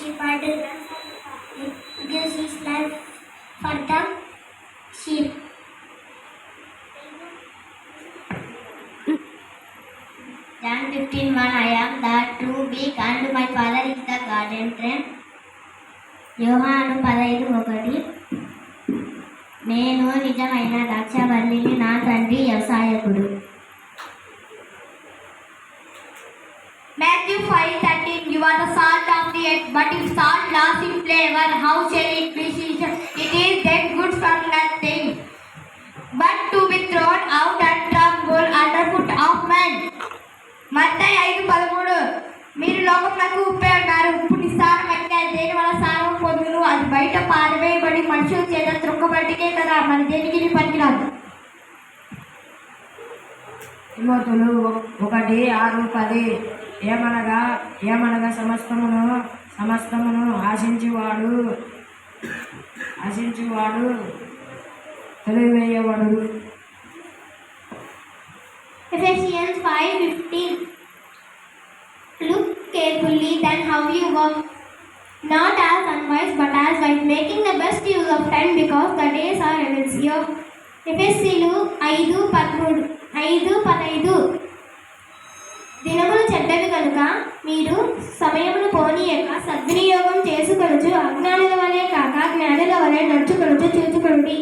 shepherd gives his life for the sheep. John 15:1 I am the true big and my father is the garden tree. యోహాను 15:1 నేను నిజమైన ద్రాక్షవల్లిని, నా తండ్రి వ్యవసాయకుడు. Matthew 5:13 You are the salt of the earth, but if salt lost its flavor, how shall it be seasoned? It is then good for nothing, but to be thrown out and trampled underfoot of men. మత్తయి 5:13 మీరు లోకమునకు ఉప్పే ఉన్నారు. ఉప్పు నిస్సారమైతే దేని వల్ల సారం పొందును? అది బయట పారవేయబడి మనుషుల చేత త్రొక్కబడికే కదా, మరి దేనికి పనికిరాదు. తిమోతులు 1:6-10 ఏమనగా సమస్తమును ఆశించువాడు తెలివేయవాడు. Ephesians 5:15 Look carefully then how you work, not as unwise but as wise, making the best use of time because the days are evil. ఎఫెసీయులు 5:15 దినములు చెడ్డవి కనుక మీరు సమయమును పోనీయక సద్వినియోగం చేసుకొనుచు అజ్ఞానుల వలె కాక జ్ఞానుల వలె నడుచుకొనుచు చూచుకొనుడి.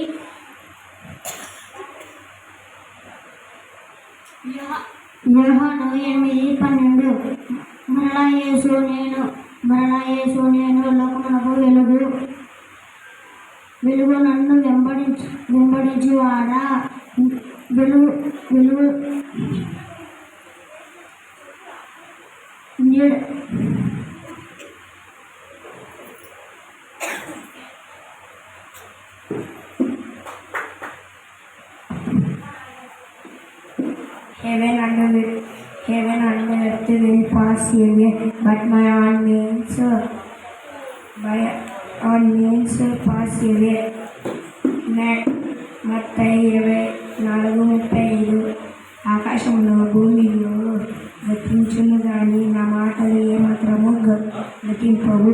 యోహాను 8:12 మరలా యేసు నేను లోకమునకు వెలుగు నన్ను వెంబడించువాడా వెలుగు Heaven and earth will pass away, but my own means pass away. మత్తయి 24:35 ఆకాశంలో భూమిలో గతించును గాని నా మాటలు ఏమాత్రము గతింపవు.